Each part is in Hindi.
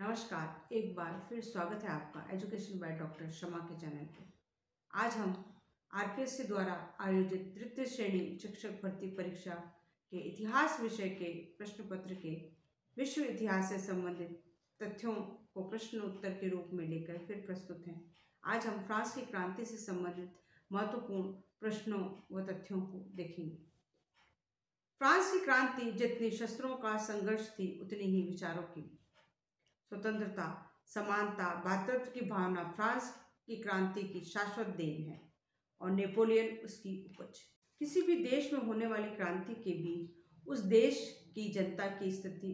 नमस्कार, एक बार फिर स्वागत है आपका एजुकेशन बाय डॉक्टर शमा के चैनल पे। आज हम आरपीएससी द्वारा आयोजित तृतीय श्रेणी शिक्षक भर्ती परीक्षा के इतिहास विषय के प्रश्न पत्र के विश्व इतिहास से संबंधित तथ्यों को प्रश्न उत्तर के रूप में लेकर फिर प्रस्तुत हैं। आज हम फ्रांस की क्रांति से संबंधित महत्वपूर्ण प्रश्नों व तथ्यों को देखेंगे। फ्रांस की क्रांति जितनी शस्त्रों का संघर्ष थी, उतनी ही विचारों की। स्वतंत्रता, समानता, भ्रातृत्व की भावना फ्रांस की क्रांति की शाश्वत देन है और नेपोलियन उसकी उपज। किसी भी देश में होने वाली क्रांति के बीच उस देश की जनता की स्थिति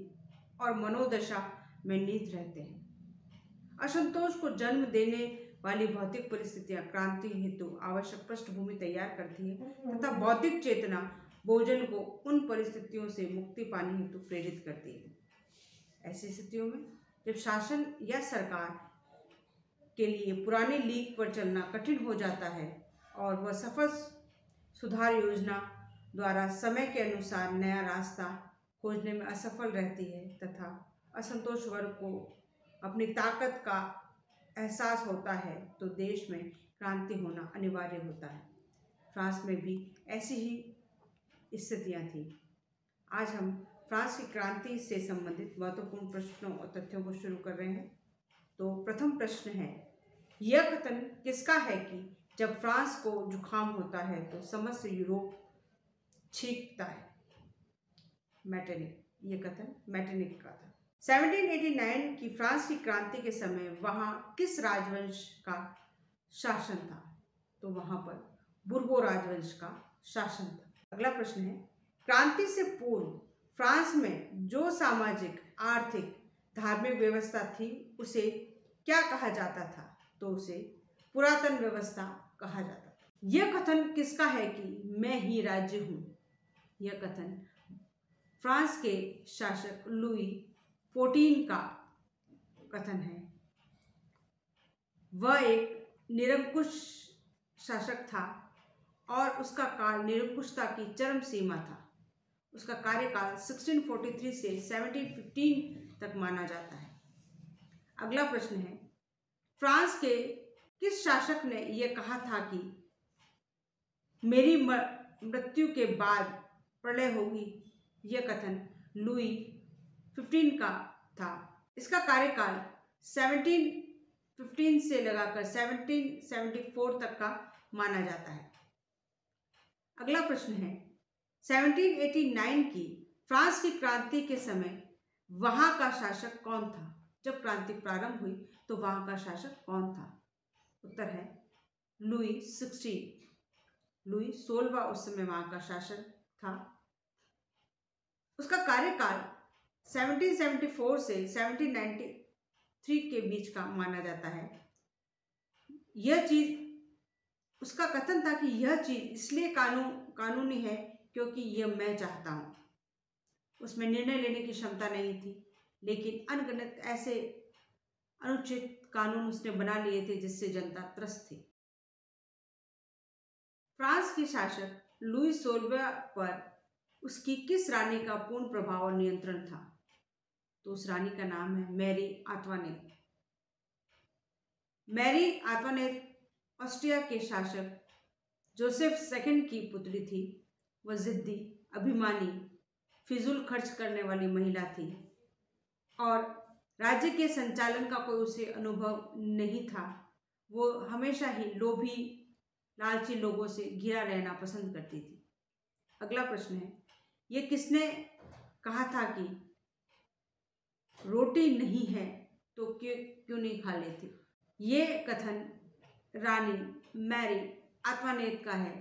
और मनोदशा में निहित रहते हैं। असंतोष को जन्म देने वाली भौतिक परिस्थितियां क्रांति हेतु आवश्यक पृष्ठभूमि तैयार करती है तथा बौद्धिक चेतना बहुजन को उन परिस्थितियों से मुक्ति पाने हेतु प्रेरित करती है। ऐसी स्थितियों में जब शासन या सरकार के लिए पुरानी लीक पर चलना कठिन हो जाता है और वह सफल सुधार योजना द्वारा समय के अनुसार नया रास्ता खोजने में असफल रहती है तथा असंतोष वर्ग को अपनी ताकत का एहसास होता है, तो देश में क्रांति होना अनिवार्य होता है। फ्रांस में भी ऐसी ही स्थितियां थी। आज हम फ्रांस की क्रांति से संबंधित महत्वपूर्ण प्रश्नों और तथ्यों को शुरू कर रहे हैं। तो प्रथम प्रश्न है, यह कथन किसका है कि जब फ्रांस को जुकाम होता है तो समस्त यूरोप छींकता है? मैटरनिक। यह कथन मैटरनिक का था। 1789 की फ्रांस की क्रांति के समय वहां किस राजवंश का शासन था? तो वहां पर बुर्बो राजवंश का शासन था। अगला प्रश्न है, क्रांति से पूर्व फ्रांस में जो सामाजिक, आर्थिक, धार्मिक व्यवस्था थी उसे क्या कहा जाता था? तो उसे पुरातन व्यवस्था कहा जाता था। यह कथन किसका है कि मैं ही राज्य हूँ? यह कथन फ्रांस के शासक लुई 14 का कथन है। वह एक निरंकुश शासक था और उसका काल निरंकुशता की चरम सीमा था। उसका कार्यकाल 1643 से 1715 तक माना जाता है। अगला प्रश्न है, फ्रांस के किस शासक ने यह कहा था कि मेरी मृत्यु के बाद प्रलय होगी? यह कथन लुई 15 का था। इसका कार्यकाल 1715 से लगाकर 1774 तक का माना जाता है। अगला प्रश्न है, 1789 की फ्रांस की क्रांति के समय वहां का शासक कौन था? जब क्रांति प्रारंभ हुई तो वहां का शासक कौन था? उत्तर है लुई 16 उस समय वहां का शासक था। उसका कार्यकाल 1774 से 1793 के बीच का माना जाता है। यह चीज उसका कथन था कि यह चीज इसलिए कानूनी है क्योंकि यह मैं चाहता हूं। उसमें निर्णय लेने की क्षमता नहीं थी, लेकिन अनगिनत ऐसे अनुचित कानून उसने बना लिए थे जिससे जनता त्रस्त थी। फ्रांस के शासक लुई 16 पर उसकी किस रानी का पूर्ण प्रभाव और नियंत्रण था? तो उस रानी का नाम है मैरी आंतवानेट। मैरी आंतवानेट ऑस्ट्रिया के शासक जोसेफ II की पुत्री थी। वह जिद्दी, अभिमानी, फिजूल खर्च करने वाली महिला थी और राज्य के संचालन का कोई उसे अनुभव नहीं था। वो हमेशा ही लोभी, लालची लोगों से घिरा रहना पसंद करती थी। अगला प्रश्न है, ये किसने कहा था कि रोटी नहीं है तो क्यों नहीं खा लेती? ये कथन रानी मैरी आंतवानेट का है।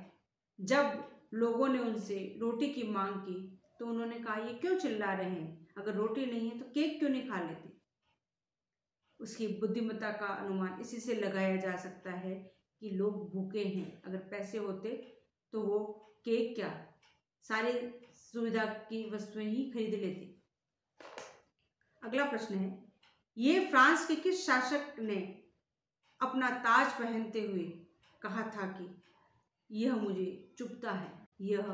जब लोगों ने उनसे रोटी की मांग की तो उन्होंने कहा, ये क्यों चिल्ला रहे हैं? अगर रोटी नहीं है तो केक क्यों नहीं खा लेती? उसकी बुद्धिमत्ता का अनुमान इसी से लगाया जा सकता है कि लोग भूखे हैं। अगर पैसे होते तो वो केक क्या, सारी सुविधा की वस्तुएं ही खरीद लेती। अगला प्रश्न है, ये फ्रांस के किस शासक ने अपना ताज पहनते हुए कहा था कि यह मुझे चुभता है? यह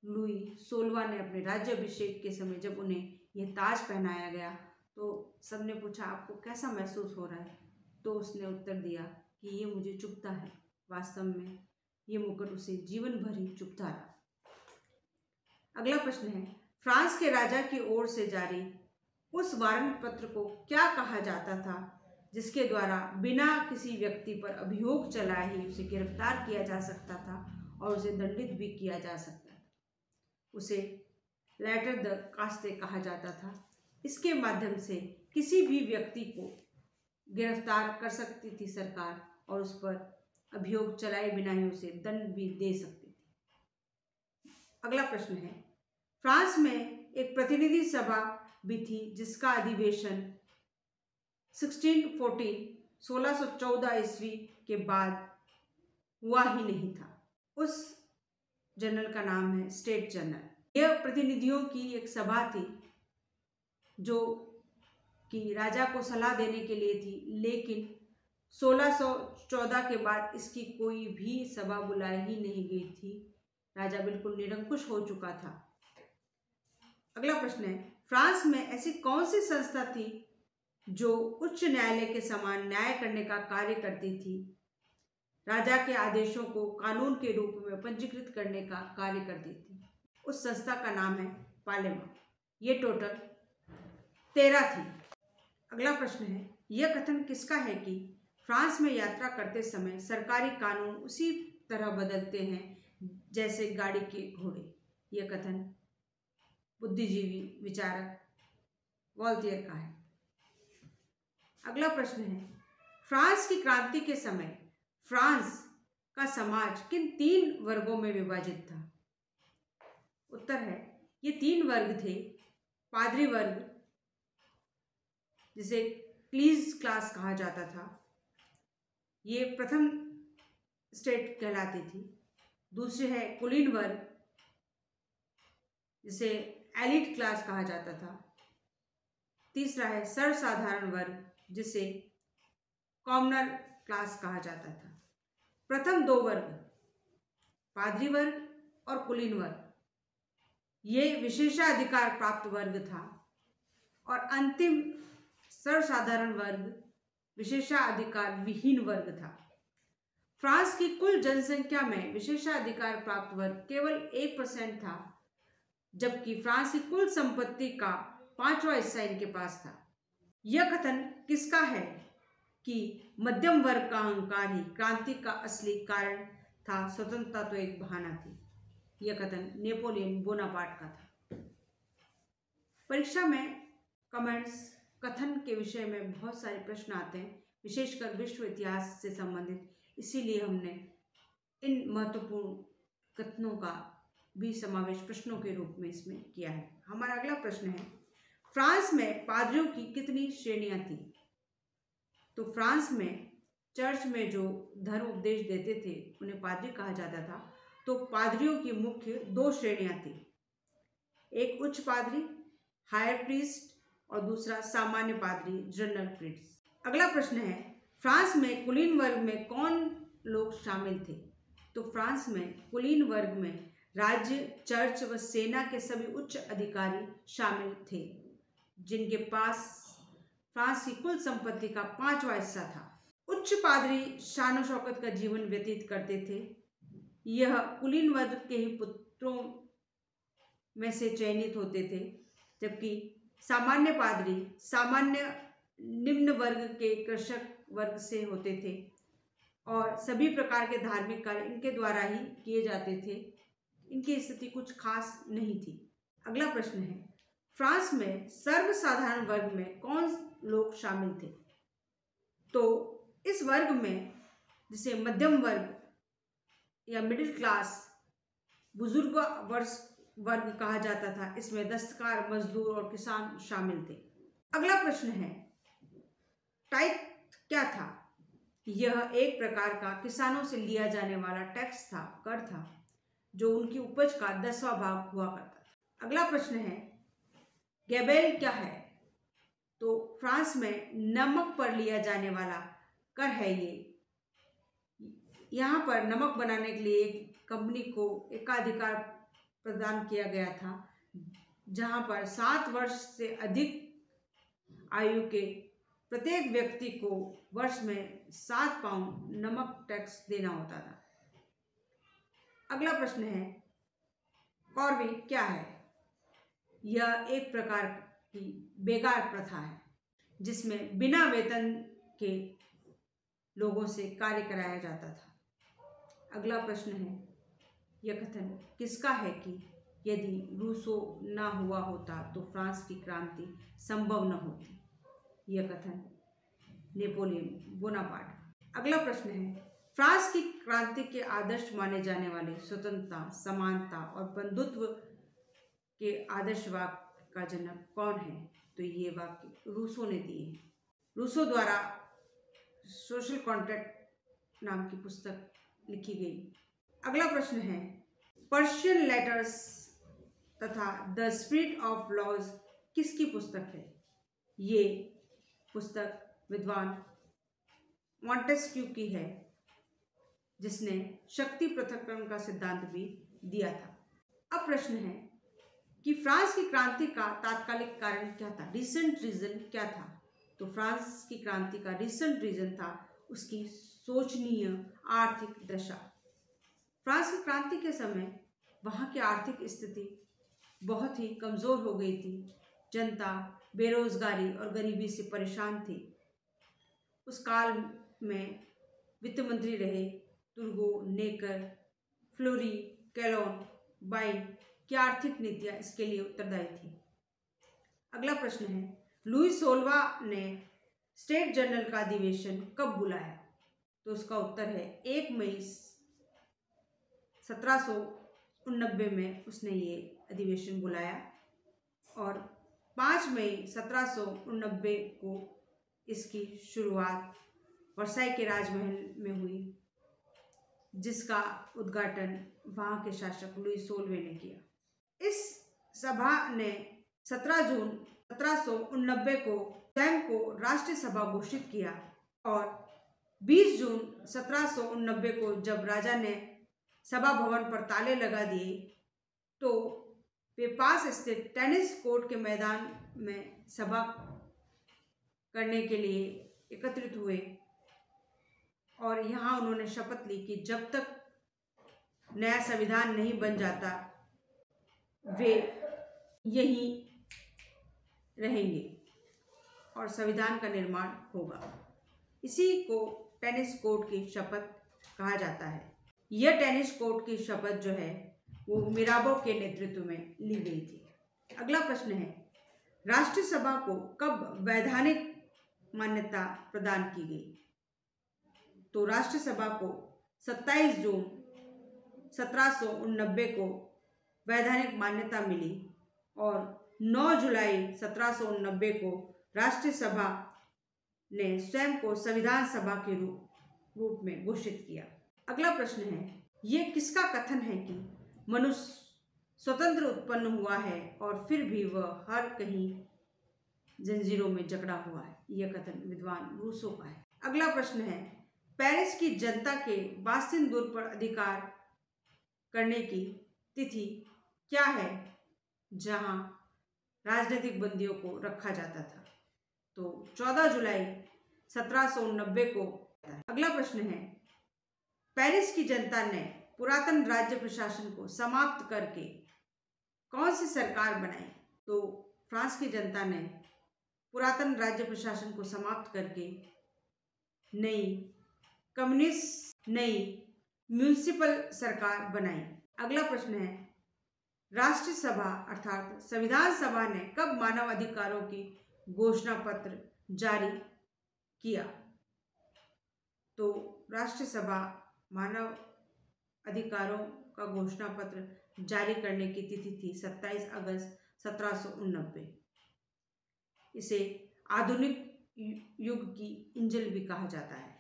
लुई 16 ने अपने राज्याभिषेक के समय जब उन्हें यह ताज पहनाया गया तो सबने पूछा आपको कैसा महसूस हो रहा है, तो उसने उत्तर दिया कि ये मुझे चुभता है। वास्तव में ये मुकुट उसे जीवन भर ही चुभता रहा। अगला प्रश्न है, फ्रांस के राजा की ओर से जारी उस वारंट पत्र को क्या कहा जाता था जिसके द्वारा बिना किसी व्यक्ति पर अभियोग चलाए ही उसे गिरफ्तार किया जा सकता था और उसे दंडित भी किया जा सकता था? उसे लेटर द कास्ते कहा जाता था। इसके माध्यम से किसी भी व्यक्ति को गिरफ्तार कर सकती थी सरकार और उस पर अभियोग चलाए बिना ही उसे दंड भी दे सकती थी। अगला प्रश्न है, फ्रांस में एक प्रतिनिधि सभा भी थी जिसका अधिवेशन 1614 ईस्वी के बाद हुआ ही नहीं था। उस जनरल का नाम है स्टेट जनरल। यह प्रतिनिधियों की एक सभा थी जो कि राजा को सलाह देने के लिए थी, लेकिन 1614 के बाद इसकी कोई भी सभा बुलाई ही नहीं गई थी। राजा बिल्कुल निरंकुश हो चुका था। अगला प्रश्न है, फ्रांस में ऐसी कौन सी संस्था थी जो उच्च न्यायालय के समान न्याय करने का कार्य करती थी? राजा के आदेशों को कानून के रूप में पंजीकृत करने का कार्य करती थी। उस संस्था का नाम है पार्लियामेंट। ये टोटल 13 थी। अगला प्रश्न है, यह कथन किसका है कि फ्रांस में यात्रा करते समय सरकारी कानून उसी तरह बदलते हैं जैसे गाड़ी के घोड़े? यह कथन बुद्धिजीवी विचारक वॉल्टेयर का है। अगला प्रश्न है, फ्रांस की क्रांति के समय फ्रांस का समाज किन 3 वर्गों में विभाजित था? उत्तर है, ये 3 वर्ग थे। पादरी वर्ग, जिसे क्लीज क्लास कहा जाता था, ये प्रथम स्टेट कहलाती थी। दूसरे है कुलीन वर्ग, जिसे एलिट क्लास कहा जाता था। तीसरा है सर्वसाधारण वर्ग, जिसे कॉमनर क्लास कहा जाता था। प्रथम 2 वर्ग, पादरी वर्ग और कुलीन वर्ग, ये विशेषाधिकार प्राप्त वर्ग था और अंतिम सर्वसाधारण वर्ग विशेषाधिकार विहीन वर्ग था। फ्रांस की कुल जनसंख्या में विशेषाधिकार प्राप्त वर्ग केवल 1% था, जबकि फ्रांस की कुल संपत्ति का 5वां हिस्सा इनके पास था। यह कथन किसका है कि मध्यम वर्ग का अहंकार ही क्रांति का असली कारण था, स्वतंत्रता तो एक बहाना थी? यह कथन नेपोलियन बोनापार्ट का था। परीक्षा में कमेंट्स कथन के विषय में बहुत सारे प्रश्न आते हैं, विशेषकर विश्व इतिहास से संबंधित। इसीलिए हमने इन महत्वपूर्ण कथनों का भी समावेश प्रश्नों के रूप में इसमें किया है। हमारा अगला प्रश्न है, फ्रांस में पादरियों की कितनी श्रेणियां थी? तो फ्रांस में चर्च में जो धर्म उपदेश देते थे उन्हें पादरी कहा जाता था। तो पादरियों की मुख्य 2 श्रेणियां थी, एक उच्च पादरी हायर प्रीस्ट और दूसरा सामान्य पादरी जनरल प्रीस्ट। अगला प्रश्न है, फ्रांस में कुलीन वर्ग में कौन लोग शामिल थे? तो फ्रांस में कुलीन वर्ग में राज्य, चर्च व सेना के सभी उच्च अधिकारी शामिल थे, जिनके पास फ्रांस की कुल संपत्ति का 5वां हिस्सा था। उच्च पादरी शान शौकत का जीवन व्यतीत करते थे। यह कुलीन वर्ग के ही पुत्रों में से चयनित होते थे, जबकि सामान्य पादरी सामान्य निम्न वर्ग के कृषक वर्ग से होते थे और सभी प्रकार के धार्मिक कार्य इनके द्वारा ही किए जाते थे। इनकी स्थिति कुछ खास नहीं थी। अगला प्रश्न है, फ्रांस में सर्वसाधारण वर्ग में कौन लोग शामिल थे? तो इस वर्ग में, जिसे मध्यम वर्ग या मिडिल क्लास बुजुर्ग वर्ग कहा जाता था, इसमें दस्तकार, मजदूर और किसान शामिल थे। अगला प्रश्न है, टाइथ क्या था? यह एक प्रकार का किसानों से लिया जाने वाला टैक्स था, कर था, जो उनकी उपज का 10वां भाग हुआ करता था। अगला प्रश्न है, गैबेल क्या है? तो फ्रांस में नमक पर लिया जाने वाला कर है। ये यहाँ पर नमक बनाने के लिए एक कंपनी को एकाधिकार प्रदान किया गया था, जहाँ पर 7 वर्ष से अधिक आयु के प्रत्येक व्यक्ति को वर्ष में 7 पाउंड नमक टैक्स देना होता था। अगला प्रश्न है, कॉर्वी क्या है? यह एक प्रकार की बेगार प्रथा है जिसमें बिना वेतन के लोगों से कार्य कराया जाता था। अगला प्रश्न है, यह कथन किसका है कि यदि रूसो ना हुआ होता तो फ्रांस की क्रांति संभव न होती? यह कथन नेपोलियन बोनापार्ट। अगला प्रश्न है, फ्रांस की क्रांति के आदर्श माने जाने वाले स्वतंत्रता, समानता और बंधुत्व के आदर्श वाक्य का जनक कौन है? तो ये वाक्य रूसो ने दिए हैं। रूसो द्वारा सोशल कॉन्ट्रैक्ट नाम की पुस्तक लिखी गई। अगला प्रश्न है, पर्शियन लेटर्स तथा द स्पिरिट ऑफ लॉज किसकी पुस्तक है? ये पुस्तक विद्वान मॉन्टेस्क्यू की है जिसने शक्ति पृथक्करण का सिद्धांत भी दिया था। अब प्रश्न है कि फ्रांस की क्रांति का तात्कालिक कारण क्या था? रिसेंट रीजन क्या था? तो फ्रांस की क्रांति का रिसेंट रीजन था उसकी शोचनीय आर्थिक दशा। फ्रांस की क्रांति के समय वहाँ की आर्थिक स्थिति बहुत ही कमज़ोर हो गई थी। जनता बेरोजगारी और गरीबी से परेशान थी। उस काल में वित्त मंत्री रहे तुर्गो, नेकर, फ्लोरी, कैलोन, बाइन की आर्थिक नीतियाँ इसके लिए उत्तरदायी थी। अगला प्रश्न है, लुई 16वां ने स्टेट जनरल का अधिवेशन कब बुलाया? तो उसका उत्तर है 1 मई 1789 में उसने ये अधिवेशन बुलाया और 5 मई 1789 को इसकी शुरुआत वर्साई के राजमहल में हुई, जिसका उद्घाटन वहाँ के शासक लुई 16वें ने किया। इस सभा ने 17 जून 1789 को स्वयं को राष्ट्रीय सभा घोषित किया और 20 जून 1789 को जब राजा ने सभा भवन पर ताले लगा दिए तो वे पास स्थित टेनिस कोर्ट के मैदान में सभा करने के लिए एकत्रित हुए और यहाँ उन्होंने शपथ ली कि जब तक नया संविधान नहीं बन जाता वे यहीं रहेंगे और संविधान का निर्माण होगा। इसी को टेनिस कोर्ट की शपथ कहा जाता है। यह टेनिस कोर्ट की शपथ जो है वो मिराबो के नेतृत्व में ली गई थी। अगला प्रश्न है, राष्ट्रीय सभा को कब वैधानिक मान्यता प्रदान की गई? तो राष्ट्रीय सभा को 27 जून 1789 को वैधानिक मान्यता मिली और 9 जुलाई 1789 को राष्ट्रीय सभा ने स्वयं को संविधान सभा के रूप में घोषित किया। अगला प्रश्न है, ये किसका कथन है कि मनुष्य स्वतंत्र उत्पन्न हुआ है और फिर भी वह हर कहीं जंजीरों में जकड़ा हुआ है? यह कथन विद्वान रूसो का है। अगला प्रश्न है, पेरिस की जनता के बास्तिन दुर्ग पर अधिकार करने की तिथि क्या है जहां राजनीतिक बंदियों को रखा जाता था? तो 14 जुलाई 1789 को। अगला प्रश्न है, पेरिस की जनता ने पुरातन राज्य प्रशासन को समाप्त करके कौन सी सरकार बनाई? तो फ्रांस की जनता ने पुरातन राज्य प्रशासन को समाप्त करके नई म्यूनिसिपल सरकार बनाई। अगला प्रश्न है, राष्ट्रीय सभा अर्थात संविधान सभा ने कब मानव अधिकारों की घोषणा पत्र जारी किया? तो राष्ट्रीय सभा मानव अधिकारों का घोषणा पत्र जारी करने की तिथि थी 27 अगस्त 1789। इसे आधुनिक युग की इंजल भी कहा जाता है।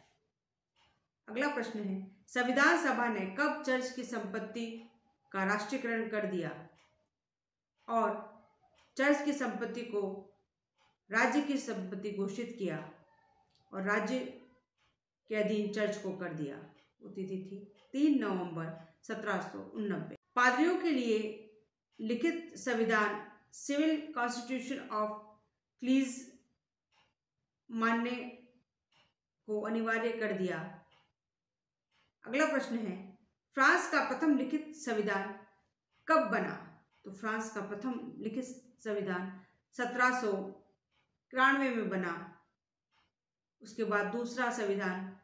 अगला प्रश्न है, संविधान सभा ने कब चर्च की संपत्ति का राष्ट्रीयकरण कर दिया और चर्च की संपत्ति को राज्य की संपत्ति घोषित किया और राज्य के अधीन चर्च को कर दिया? वो तिथि थी 3 नवंबर 1789। पादरियों के लिए लिखित संविधान सिविल कॉन्स्टिट्यूशन ऑफ क्लीज मानने को अनिवार्य कर दिया। अगला प्रश्न है, फ्रांस का प्रथम लिखित संविधान कब बना? तो फ्रांस का प्रथम लिखित संविधान 1793 में बना। उसके बाद दूसरा संविधान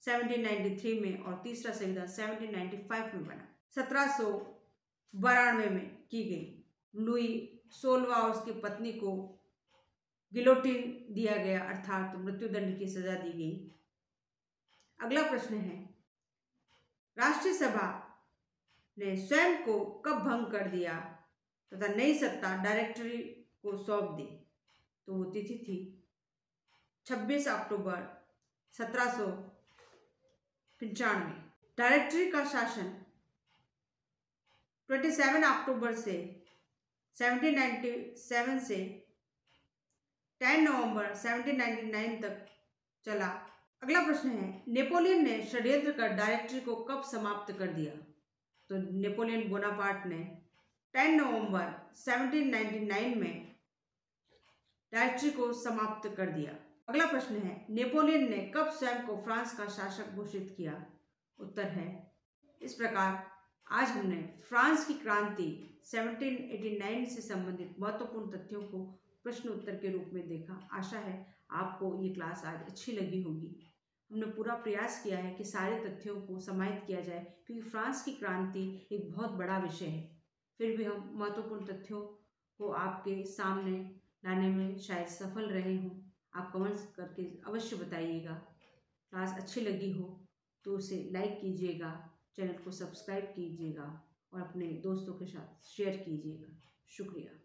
1793 में और तीसरा संविधान 1795 में बना। 1792 में की गई। लुई 16वां और उसकी पत्नी को गिलोटिन दिया गया, अर्थात मृत्युदंड की सजा दी गई। अगला प्रश्न है, राष्ट्रीय सभा ने स्वयं को कब भंग कर दिया तथा नई सत्ता डायरेक्टरी को सौंप दी? तो वो तिथि थी 26 अक्टूबर 1795। डायरेक्टरी का शासन 27 अक्टूबर से 1797 से 10 नवंबर 1799 तक चला। अगला प्रश्न है, नेपोलियन ने षड्यंत्र कर डायरेक्टरी को कब समाप्त कर दिया? तो नेपोलियन बोनापार्ट ने 10 नवंबर 1799 में डायरेक्टरी को समाप्त कर दिया। अगला प्रश्न है, नेपोलियन ने कब स्वयं को फ्रांस का शासक घोषित किया? उत्तर है इस प्रकार। आज हमने फ्रांस की क्रांति 1789 से संबंधित महत्वपूर्ण तथ्यों को प्रश्न उत्तर के रूप में देखा। आशा है आपको ये क्लास आज अच्छी लगी होगी। हमने पूरा प्रयास किया है कि सारे तथ्यों को समाहित किया जाए, क्योंकि फ्रांस की क्रांति एक बहुत बड़ा विषय है। फिर भी हम महत्वपूर्ण तथ्यों को आपके सामने लाने में शायद सफल रहे हों। आप कमेंट्स करके अवश्य बताइएगा। क्लास अच्छी लगी हो तो उसे लाइक कीजिएगा, चैनल को सब्सक्राइब कीजिएगा और अपने दोस्तों के साथ शेयर कीजिएगा। शुक्रिया।